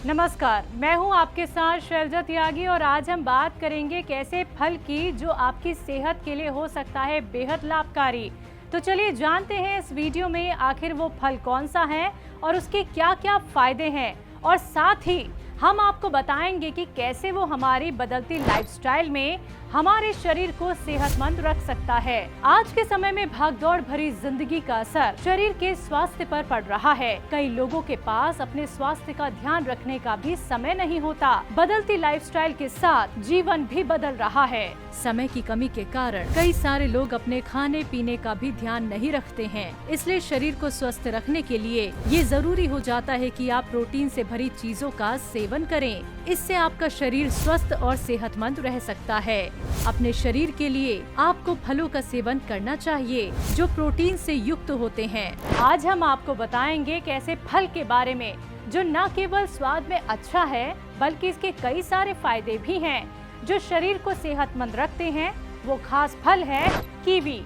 नमस्कार, मैं हूं आपके साथ शैलजा त्यागी और आज हम बात करेंगे कैसे फल की जो आपकी सेहत के लिए हो सकता है बेहद लाभकारी। तो चलिए जानते हैं इस वीडियो में आखिर वो फल कौन सा है और उसके क्या क्या फायदे हैं, और साथ ही हम आपको बताएंगे कि कैसे वो हमारी बदलती लाइफस्टाइल में हमारे शरीर को सेहतमंद रख सकता है। आज के समय में भागदौड़ भरी जिंदगी का असर शरीर के स्वास्थ्य पर पड़ रहा है। कई लोगों के पास अपने स्वास्थ्य का ध्यान रखने का भी समय नहीं होता। बदलती लाइफस्टाइल के साथ जीवन भी बदल रहा है। समय की कमी के कारण कई सारे लोग अपने खाने पीने का भी ध्यान नहीं रखते हैं। इसलिए शरीर को स्वस्थ रखने के लिए ये जरूरी हो जाता है कि आप प्रोटीन से भरी चीजों का सेवन करें। इससे आपका शरीर स्वस्थ और सेहतमंद रह सकता है। अपने शरीर के लिए आपको फलों का सेवन करना चाहिए जो प्रोटीन से युक्त होते हैं। आज हम आपको बताएंगे कैसे फल के बारे में जो न केवल स्वाद में अच्छा है बल्कि इसके कई सारे फायदे भी हैं जो शरीर को सेहतमंद रखते हैं। वो खास फल है कीवी।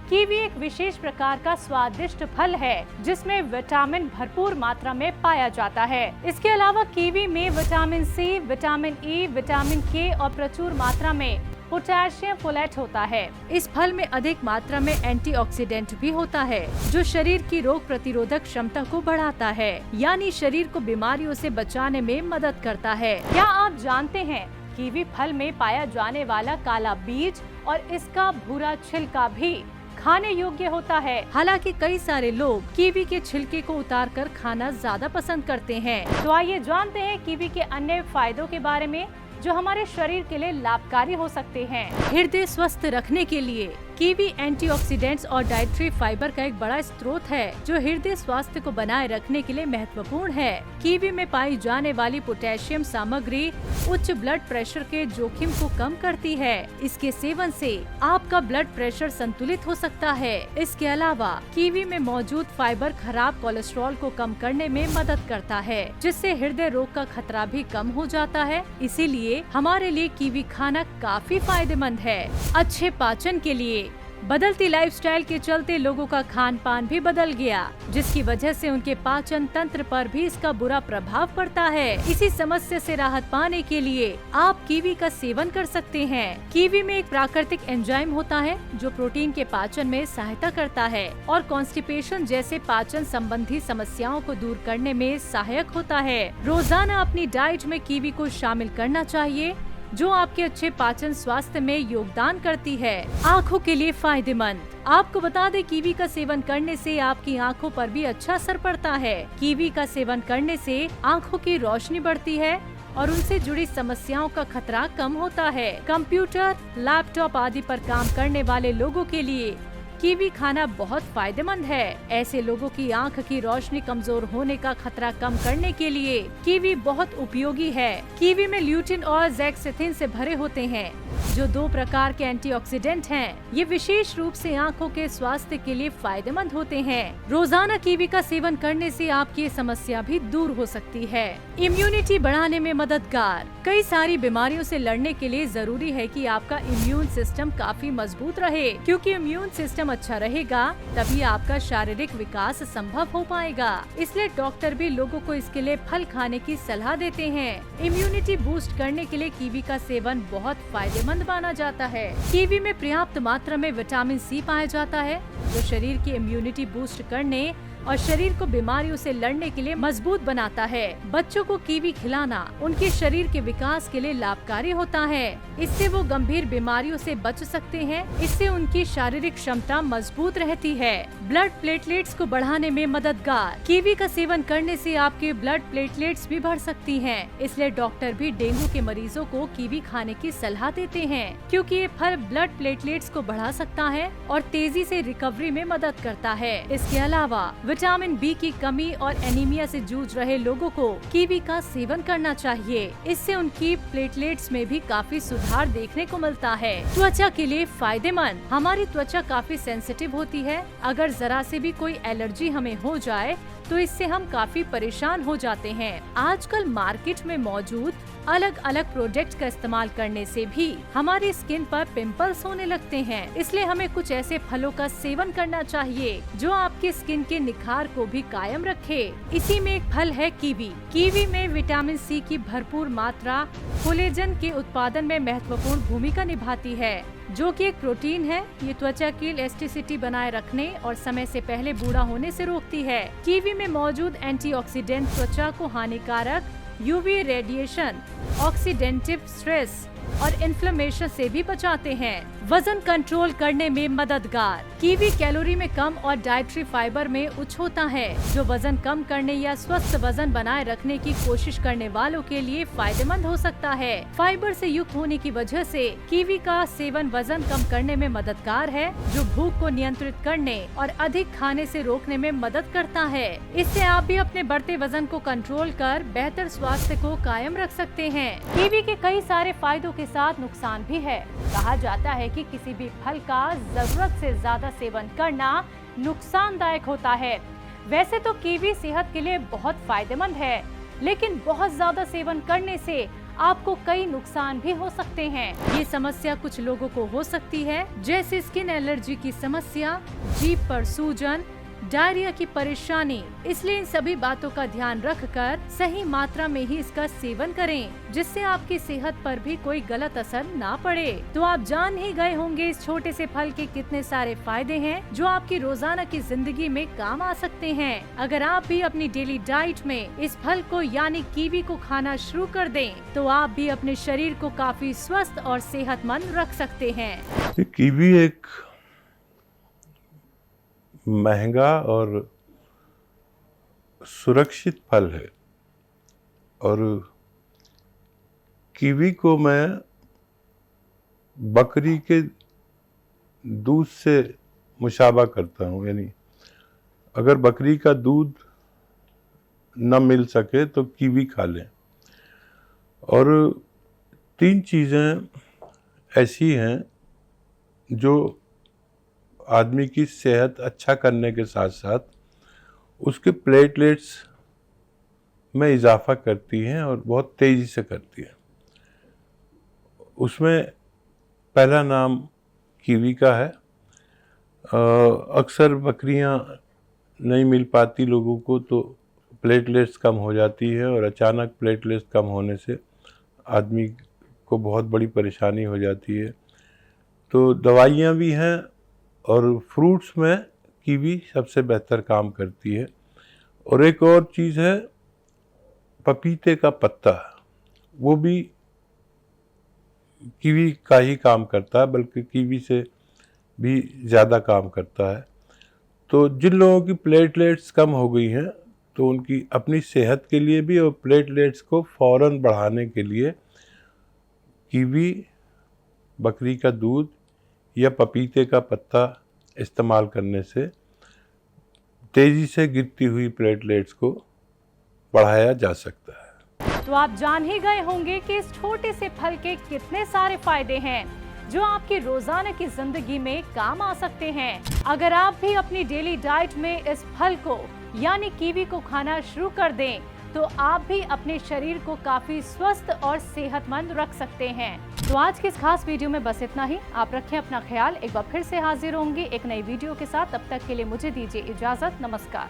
कीवी एक विशेष प्रकार का स्वादिष्ट फल है जिसमें विटामिन भरपूर मात्रा में पाया जाता है। इसके अलावा कीवी में vitamin C, vitamin E, vitamin K और प्रचुर मात्रा में पोटेशियम फोलेट होता है। इस फल में अधिक मात्रा में एंटीऑक्सीडेंट भी होता है जो शरीर की रोग प्रतिरोधक क्षमता को बढ़ाता है, यानी शरीर को बीमारियों से बचाने में मदद करता है। क्या आप जानते हैं कीवी फल में पाया जाने वाला काला बीज और इसका भूरा छिलका भी खाने योग्य होता है। हालांकि कई सारे लोग कीवी के छिलके को उतारकर खाना ज्यादा पसंद करते हैं। तो आइए जानते हैं कीवी के अन्य फायदों के बारे में जो हमारे शरीर के लिए लाभकारी हो सकते हैं। हृदय स्वस्थ रखने के लिए कीवी एंटीऑक्सीडेंट्स और डाइटरी फाइबर का एक बड़ा स्रोत है जो हृदय स्वास्थ्य को बनाए रखने के लिए महत्वपूर्ण है। कीवी में पाई जाने वाली पोटेशियम सामग्री उच्च ब्लड प्रेशर के जोखिम को कम करती है। इसके सेवन से आपका ब्लड प्रेशर संतुलित हो सकता है। इसके अलावा कीवी में मौजूद फाइबर खराब कोलेस्ट्रॉल को कम करने में मदद करता है जिससे हृदय रोग का खतरा भी कम हो जाता है। इसीलिए हमारे लिए कीवी खाना काफी फायदेमंद है। अच्छे पाचन के लिए बदलती लाइफस्टाइल के चलते लोगों का खान पान भी बदल गया जिसकी वजह से उनके पाचन तंत्र पर भी इसका बुरा प्रभाव पड़ता है। इसी समस्या से राहत पाने के लिए आप कीवी का सेवन कर सकते हैं। कीवी में एक प्राकृतिक एंजाइम होता है जो प्रोटीन के पाचन में सहायता करता है और कॉन्स्टिपेशन जैसे पाचन संबंधी समस्याओं को दूर करने में सहायक होता है। रोजाना अपनी डाइट में कीवी को शामिल करना चाहिए जो आपके अच्छे पाचन स्वास्थ्य में योगदान करती है। आँखों के लिए फायदेमंद। आपको बता दें कीवी का सेवन करने से आपकी आँखों पर भी अच्छा असर पड़ता है। कीवी का सेवन करने से आँखों की रोशनी बढ़ती है और उनसे जुड़ी समस्याओं का खतरा कम होता है। कंप्यूटर, लैपटॉप आदि पर काम करने वाले लोगों के लिए कीवी खाना बहुत फायदेमंद है। ऐसे लोगों की आंख की रोशनी कमजोर होने का खतरा कम करने के लिए कीवी बहुत उपयोगी है। कीवी में ल्यूटिन और ज़ैक्सेथिन से भरे होते हैं जो 2 प्रकार के एंटीऑक्सीडेंट हैं। ये विशेष रूप से आंखों के स्वास्थ्य के लिए फायदेमंद होते हैं। रोजाना कीवी का सेवन करने से आपकी ये समस्या भी दूर हो सकती है। इम्यूनिटी बढ़ाने में मददगार। कई सारी बीमारियों से लड़ने के लिए जरूरी है कि आपका इम्यून सिस्टम काफी मजबूत रहे, क्योंकि इम्यून सिस्टम अच्छा रहेगा तभी आपका शारीरिक विकास संभव हो पाएगा। इसलिए डॉक्टर भी लोगों को इसके लिए फल खाने की सलाह देते हैं। इम्यूनिटी बूस्ट करने के लिए कीवी का सेवन बहुत फायदेमंद माना जाता है। कीवी में पर्याप्त मात्रा में विटामिन सी पाया जाता है जो शरीर की इम्यूनिटी बूस्ट करने और शरीर को बीमारियों से लड़ने के लिए मजबूत बनाता है। बच्चों को कीवी खिलाना उनके शरीर के विकास के लिए लाभकारी होता है। इससे वो गंभीर बीमारियों से बच सकते हैं। इससे उनकी शारीरिक क्षमता मजबूत रहती है। ब्लड प्लेटलेट्स को बढ़ाने में मददगार। कीवी का सेवन करने से आपके ब्लड प्लेटलेट्स भी बढ़ सकती हैं। इसलिए डॉक्टर भी डेंगू के मरीजों को कीवी खाने की सलाह देते हैं क्योंकि ये फल ब्लड प्लेटलेट्स को बढ़ा सकता है और तेजी से रिकवरी में मदद करता है। इसके अलावा विटामिन बी की कमी और एनीमिया से जूझ रहे लोगों को कीवी का सेवन करना चाहिए। इससे उनकी प्लेटलेट्स में भी काफी सुधार देखने को मिलता है। त्वचा के लिए फायदेमंद। हमारी त्वचा काफी सेंसिटिव होती है। अगर जरा से भी कोई एलर्जी हमें हो जाए तो इससे हम काफी परेशान हो जाते हैं। आजकल मार्केट में मौजूद अलग अलग प्रोडक्ट का इस्तेमाल करने से भी हमारी स्किन पर पिंपल्स होने लगते हैं। इसलिए हमें कुछ ऐसे फलों का सेवन करना चाहिए जो आपकी स्किन के निखार को भी कायम रखे। इसी में एक फल है कीवी। कीवी में विटामिन सी की भरपूर मात्रा कोलेजन के उत्पादन में महत्वपूर्ण भूमिका निभाती है, जो कि एक प्रोटीन है। ये त्वचा की इलास्टिसिटी बनाए रखने और समय से पहले बूढ़ा होने से रोकती है। कीवी में मौजूद एंटीऑक्सीडेंट त्वचा को हानिकारक यूवी रेडिएशन, ऑक्सीडेंटिव स्ट्रेस और इन्फ्लेमेशन से भी बचाते हैं। वजन कंट्रोल करने में मददगार। कीवी कैलोरी में कम और डाइटरी फाइबर में उच्च होता है, जो वजन कम करने या स्वस्थ वजन बनाए रखने की कोशिश करने वालों के लिए फायदेमंद हो सकता है। फाइबर से युक्त होने की वजह से कीवी का सेवन वजन कम करने में मददगार है, जो भूख को नियंत्रित करने और अधिक खाने से रोकने में मदद करता है। इससे आप भी अपने बढ़ते वजन को कंट्रोल कर बेहतर स्वास्थ्य को कायम रख सकते हैं। कीवी के कई सारे फायदों के साथ नुकसान भी है। कहा जाता है कि किसी भी फल का जरूरत से ज्यादा सेवन करना नुकसानदायक होता है। वैसे तो कीवी सेहत के लिए बहुत फायदेमंद है, लेकिन बहुत ज्यादा सेवन करने से आपको कई नुकसान भी हो सकते हैं। ये समस्या कुछ लोगों को हो सकती है, जैसे स्किन एलर्जी की समस्या, जीभ पर सूजन, डायरिया की परेशानी। इसलिए इन सभी बातों का ध्यान रखकर सही मात्रा में ही इसका सेवन करें, जिससे आपकी सेहत पर भी कोई गलत असर ना पड़े। तो आप जान ही गए होंगे इस छोटे से फल के कितने सारे फायदे हैं, जो आपकी रोजाना की जिंदगी में काम आ सकते हैं। अगर आप भी अपनी डेली डाइट में इस फल को यानी कीवी को खाना शुरू कर दें, तो आप भी अपने शरीर को काफी स्वस्थ और सेहतमंद रख सकते हैं। कीवी एक महंगा और सुरक्षित फल है, और कीवी को मैं बकरी के दूध से मुशाबा करता हूँ। यानी अगर बकरी का दूध न मिल सके तो कीवी खा लें। और 3 चीज़ें ऐसी हैं जो आदमी की सेहत अच्छा करने के साथ साथ उसके प्लेटलेट्स में इजाफा करती हैं, और बहुत तेज़ी से करती हैं। उसमें पहला नाम कीवी का है। अक्सर बकरियां नहीं मिल पाती लोगों को, तो प्लेटलेट्स कम हो जाती है, और अचानक प्लेटलेट्स कम होने से आदमी को बहुत बड़ी परेशानी हो जाती है। तो दवाइयाँ भी हैं, और फ्रूट्स में कीवी सबसे बेहतर काम करती है। और एक और चीज़ है पपीते का पत्ता, वो भी कीवी का ही काम करता है, बल्कि कीवी से भी ज़्यादा काम करता है। तो जिन लोगों की प्लेटलेट्स कम हो गई हैं, तो उनकी अपनी सेहत के लिए भी और प्लेटलेट्स को फ़ौरन बढ़ाने के लिए कीवी, बकरी का दूध या पपीते का पत्ता इस्तेमाल करने से तेज़ी से गिरती हुई प्लेटलेट्स को बढ़ाया जा सकता है। तो आप जान ही गए होंगे कि इस छोटे से फल के कितने सारे फायदे हैं, जो आपकी रोजाना की जिंदगी में काम आ सकते हैं। अगर आप भी अपनी डेली डाइट में इस फल को यानी कीवी को खाना शुरू कर दें, तो आप भी अपने शरीर को काफी स्वस्थ और सेहतमंद रख सकते हैं। तो आज की इस खास वीडियो में बस इतना ही। आप रखें अपना ख्याल। एक बार फिर से हाजिर होंगे एक नई वीडियो के साथ। तब तक के लिए मुझे दीजिए इजाजत। नमस्कार।